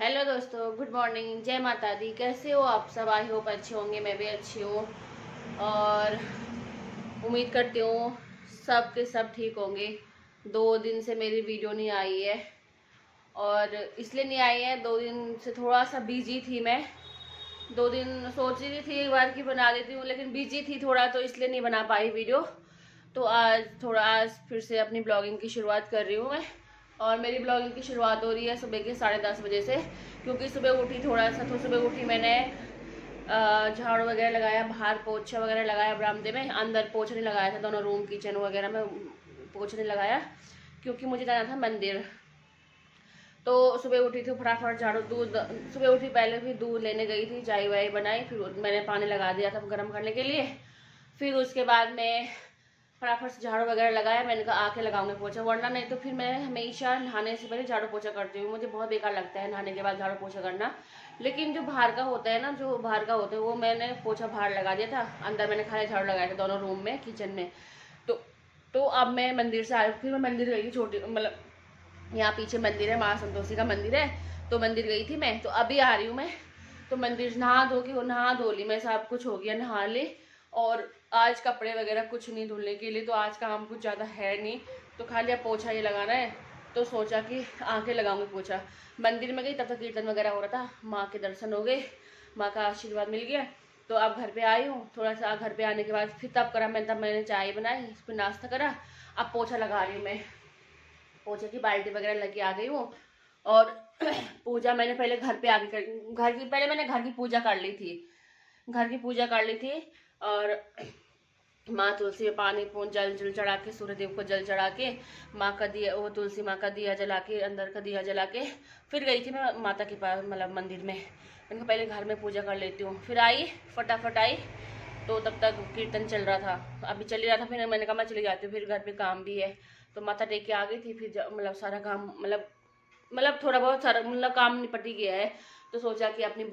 Hello दोस्तों, good morning, जय माता दी। कैसे हो आप सब? आई होप अच्छे होंगे। मैं भी अच्छी हूँ और उम्मीद करती हूँ सब के सब ठीक होंगे। 2 दिन से मेरी वीडियो नहीं आई है और इसलिए नहीं आई है, 2 दिन से थोड़ा सा बिजी थी मैं। 2 दिन सोच रही थी एक बार की बना देती हूँ, लेकिन बिजी थी थोड़ा, तो इसलिए नहीं बना पाई वीडियो। तो आज फिर से अपनी ब्लॉगिंग की शुरुआत कर रही हूँ मैं। और मेरी ब्लॉगिंग की शुरुआत हो रही है सुबह के 10:30 बजे से, क्योंकि सुबह उठी थोड़ा सा, तो सुबह उठी मैंने झाड़ू वगैरह लगाया, बाहर पोछा वगैरह लगाया बरामदे में। अंदर पोछा नहीं लगाया था, दोनों रूम किचन वगैरह में पोछा नहीं लगाया, क्योंकि मुझे जाना था मंदिर। तो सुबह उठी थी फटाफट झाड़ू, दूध सुबह उठी पहले भी दूध लेने गई थी, चाय वाय बनाई, फिर मैंने पानी लगा दिया था गर्म करने के लिए। फिर उसके बाद में फटाफट से झाड़ू वगैरह लगाया। मैंने कहा आके लगाऊंगे पोछा, वरना नहीं तो फिर मैं हमेशा नहाने से पहले झाड़ू पोछा करती हूँ। मुझे बहुत बेकार लगता है नहाने के बाद झाड़ू पोछा करना। लेकिन जो बाहर का होता है ना, जो बाहर का होता है वो मैंने पोछा बाहर लगा दिया था, अंदर मैंने खाली झाड़ू लगाया था दोनों रूम में किचन में। तो अब मैं मंदिर से आई, फिर मैं मंदिर गई थी, छोटी मतलब यहाँ पीछे मंदिर है, माँ संतोषी का मंदिर है, तो मंदिर गई थी मैं। तो अभी आ रही हूँ मैं, तो मंदिर नहा धो ली मैं, सब कुछ हो गया, नहा ली। और आज कपड़े वगैरह कुछ नहीं धुलने के लिए, तो आज काम कुछ ज़्यादा है नहीं, तो खाली अब पोछा ये लगाना है। तो सोचा कि आके लगाऊंगी पोछा। मंदिर में गई तब तक कीर्तन वगैरह हो रहा था, माँ के दर्शन हो गए, माँ का आशीर्वाद मिल गया। तो अब घर पे आई हूँ, थोड़ा सा घर पे आने के बाद फिर तब मैंने चाय बनाई, फिर नाश्ता करा। अब पोछा लगा रही हूँ मैं, पोछे की बाल्टी वगैरह लेके आ गई हूँ। और पूजा मैंने पहले घर पे आके पहले मैंने घर की पूजा कर ली थी, घर की पूजा कर ली थी। और माँ तुलसी में पानी जल जल चढ़ा के, सूर्य देव को जल चढ़ा के, माँ का दिया, वो तुलसी माँ का दिया जला के, अंदर का दिया जला के फिर गई थी मैं माता के पास, मतलब मंदिर में। मैंने कहा पहले घर में पूजा कर लेती हूँ। फिर आई, फटाफट आई, तो तब तक कीर्तन चल रहा था, अभी चल ही रहा था। फिर मैंने कहा मैं चली जाती हूँ, फिर घर पे काम भी है। तो माथा टेक के आ गई थी, फिर मतलब सारा काम मतलब थोड़ा बहुत सारा मतलब काम निपट ही गया है। तो सोचा कि अपनी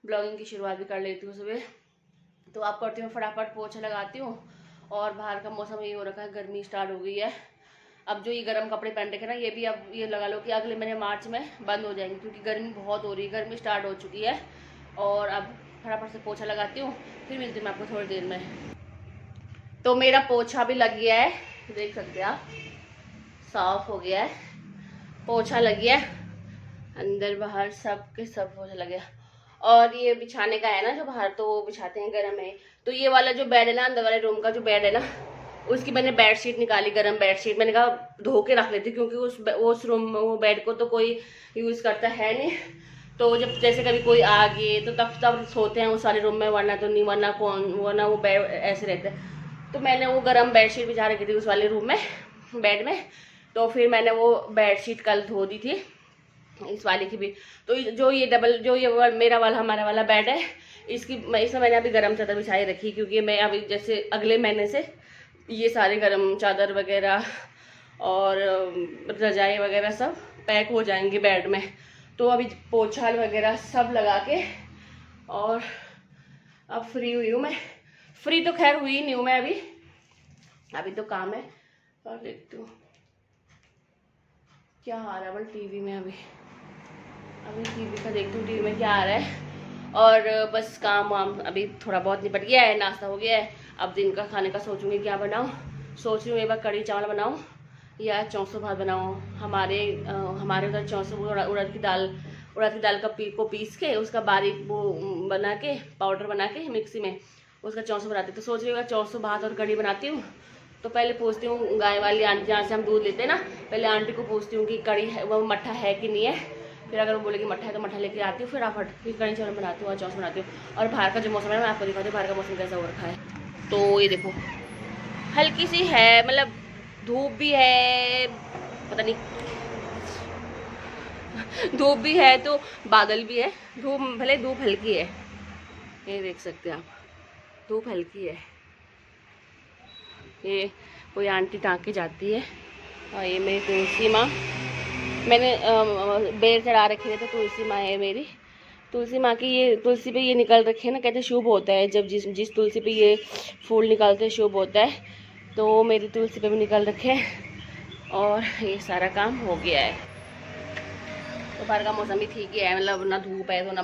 ब्लॉगिंग की शुरुआत भी कर लेती हूँ सुबह। तो आप करती हूँ फटाफट पोछा लगाती हूँ। और बाहर का मौसम ये हो रखा है, गर्मी स्टार्ट हो गई है। अब जो ये गर्म कपड़े पहन रखे ना, ये भी अब ये लगा लो कि अगले महीने मार्च में बंद हो जाएंगे, क्योंकि गर्मी बहुत हो रही है, गर्मी स्टार्ट हो चुकी है। और अब फटाफट से पोछा लगाती हूँ, फिर मिलती हूँ मैं आपको थोड़ी देर में। तो मेरा पोछा भी लग गया है, देख सकते हैं आप, साफ हो गया है, पोछा लग गया, अंदर बाहर सब के सब पोछा लग गया। और ये बिछाने का है ना जो बाहर, तो वो बिछाते हैं, गर्म है। तो ये वाला जो बेड है ना, अंदर वाले रूम का जो बेड है ना, उसकी मैंने बेडशीट निकाली, गर्म बेडशीट। मैंने कहा धो के रख लेती, क्योंकि उस रूम में वो बेड को तो कोई यूज़ करता है नहीं। तो जब जैसे कभी कोई आ गए तो तब सोते हैं उस वाले रूम में, वरना तो नहीं, वरना वो बेड ऐसे रहते हैं। तो मैंने वो गर्म बेडशीट बिछा रखी थी उस वाले रूम में, बेड में। तो फिर मैंने वो बेडशीट कल धो दी थी, इस वाले की भी। तो जो ये मेरा वाला, हमारा वाला बेड है, इसमें मैंने अभी गर्म चादर बिछाई रखी, क्योंकि मैं अभी जैसे अगले महीने से ये सारे गर्म चादर वगैरह और रजाई वगैरह सब पैक हो जाएंगे बेड में। तो अभी पोछा वगैरह सब लगा के, और अब फ्री हुई हूँ मैं। फ्री तो खैर हुई नहीं हूँ मैं, अभी तो काम है। और देखती हूँ क्या आ रहा है टीवी में, अभी टीवी का देखती हूँ, टीवी में क्या आ रहा है। और बस काम वाम अभी थोड़ा बहुत निपट गया है, नाश्ता हो गया है। अब दिन का खाने का सोचूंगी क्या बनाऊँ। सोच रही हूँ एक बार कढ़ी चावल बनाऊँ या चौंसो भात बनाऊँ। हमारे उधर चौंसो, उड़द की दाल को पीस के उसका बारीक वो बना के, पाउडर बना के मिक्सी में उसका चौंसो बनाती हूँ। तो सोच रही हूँ चौंसो भात और कढ़ी बनाती हूँ। तो पहले पूछती हूँ गाय वाली आंटी, जहाँ से हम दूध लेते हैं ना, पहले आंटी को पूछती हूँ कि कढ़ी है, वो मट्ठा है कि नहीं है। फिर अगर वो बोलेगी मट्ठा है तो मट्ठा लेके आती हूँ, फिर कढ़ी चावल बनाती हूँ और चौंस बनाती हूँ। और बाहर का जो मौसम है मैं आपको दिखाती हूँ, बाहर का मौसम कैसा हो रखा है। तो ये देखो, हल्की सी है, मतलब धूप भी है, पता नहीं धूप भी है तो बादल भी है। धूप हल्की है, ये देख सकते हैं आप, धूप हल्की है। ये कोई आंटी टाँके जाती है। और ये मेरी तुलसी माँ, मैंने बेर चढ़ा रखे थे, तो तुलसी माँ है मेरी। तुलसी माँ की ये तुलसी पे ये निकल रखे हैं ना, कहते शुभ होता है जब जिस तुलसी पे ये फूल निकलते हैं, शुभ होता है। तो मेरी तुलसी पे भी निकल रखे हैं। और ये सारा काम हो गया है। दोपहर का मौसम भी ठीक ही है, मतलब ना धूप है तो ना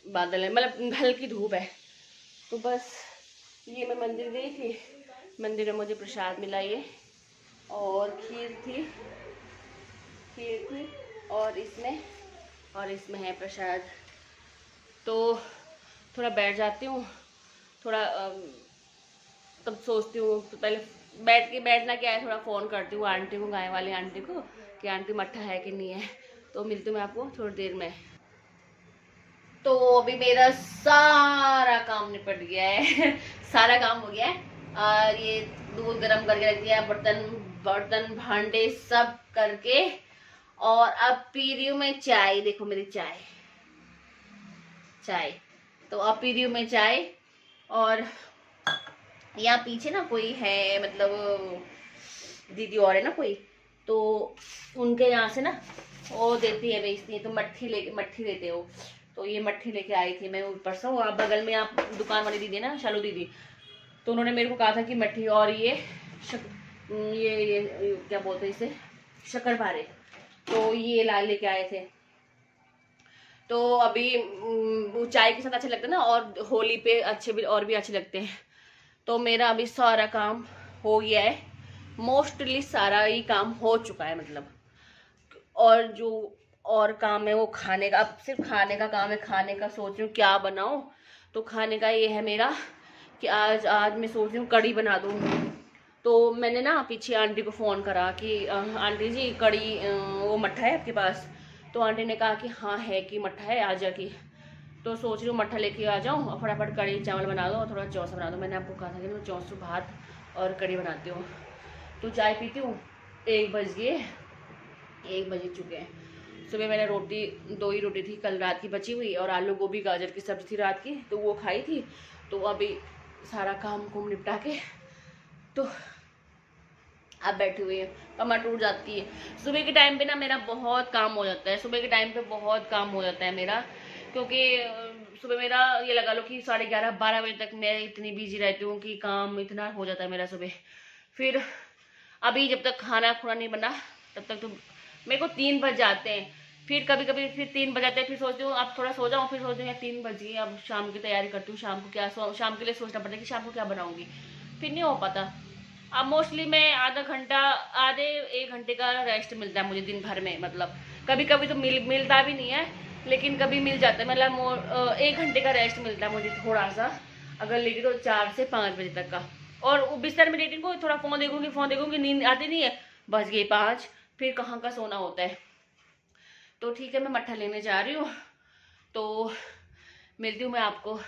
बादल है, मतलब हल्की धूप है। तो बस ये मैं मंदिर गई थी, मंदिर में मुझे प्रसाद मिला ये, और खीर थी और इसमें है प्रसाद। तो थोड़ा बैठ जाती हूँ, थोड़ा तब सोचती हूँ, तो पहले बैठना क्या है, थोड़ा फ़ोन करती हूँ आंटी को, गाय वाली आंटी को, कि आंटी मट्ठा है कि नहीं है। तो मिलती हूँ मैं आपको थोड़ी देर में। तो अभी मेरा सारा काम निपट गया है सारा काम हो गया है, और ये दूध गर्म करके रख दिया, बर्तन बर्तन भांडे सब करके, और अब पी रही हूँ मैं चाय। देखो मेरी चाय चाय तो अब पी रही हूँ मैं चाय। और यहाँ पीछे ना कोई है, मतलब दीदी और है ना कोई, तो उनके यहाँ से ना वो देती है, बेचती है, तो मट्ठी देते हो। तो ये मट्ठी लेके आई थी मैं परसों। आप बगल में आप दुकान वाली दीदी है ना, शालू दीदी, तो उन्होंने मेरे को कहा था कि मट्ठी और ये क्या बोलते हैं इसे, शक्करपारे, तो ये ला लेके आए थे। तो अभी वो चाय के साथ अच्छे लगते हैं ना, और होली पे अच्छे भी, और भी अच्छे लगते हैं। तो मेरा अभी सारा काम हो गया है, मोस्टली सारा ही काम हो चुका है मतलब। और जो और काम है वो खाने का, अब सिर्फ खाने का काम है। खाने का सोच रही हूँ क्या बनाऊँ। तो खाने का ये है मेरा कि आज मैं सोच रही हूँ कढ़ी बना दूँ। तो मैंने ना पीछे आंटी को फ़ोन करा कि आंटी जी कढ़ी वो मट्ठा है आपके पास। तो आंटी ने कहा कि हाँ है कि मट्ठा है, आ जा की। तो सोच रही हूँ मट्ठा लेके आ जाऊँ और फटाफट कढ़ी चावल बना दो और थोड़ा चौसा बना दो। मैंने आपको कहा था कि मैं चौसू भात और कढ़ी बनाती हूँ। तो चाय पीती हूँ, 1 बज चुके हैं। सुबह मैंने दो ही रोटी थी कल रात की बची हुई, और आलू गोभी गाजर की सब्जी थी रात की, तो वो खाई थी। तो अभी सारा काम कुम निपटा के तो अब बैठी हुई है, कमर टूट जाती है। सुबह के टाइम पे ना मेरा बहुत काम हो जाता है, सुबह के टाइम पे बहुत काम हो जाता है मेरा, क्योंकि सुबह मेरा ये लगा लो कि 11:30-12 बजे तक मैं इतनी बिजी रहती हूँ कि काम इतना हो जाता है मेरा सुबह। फिर अभी जब तक खाना खुना नहीं बना तब तक तो मेरे को 3 बज जाते हैं। फिर कभी कभी फिर 3 बज जाते हैं, फिर सोचती हूँ अब थोड़ा सो जाऊँ, फिर सोचती हूँ 3 बज गई, अब शाम की तैयारी करती हूँ, शाम के लिए सोचना पड़ता है कि शाम को क्या बनाऊंगी, फिर नहीं हो पाता। अब मोस्टली मैं आधे 1 घंटे का रेस्ट मिलता है मुझे दिन भर में, मतलब कभी कभी तो मिलता भी नहीं है, लेकिन कभी मिल जाता है, मतलब 1 घंटे का रेस्ट मिलता है मुझे थोड़ा सा, अगर लेगी तो 4 से 5 बजे तक का। और बिस्तर में लेटी को थोड़ा फ़ोन देखूंगी, नींद आती नहीं है, बज गई 5, फिर कहाँ का सोना होता है। तो ठीक है, मैं मट्ठा लेने जा रही हूँ, तो मिलती हूँ मैं आपको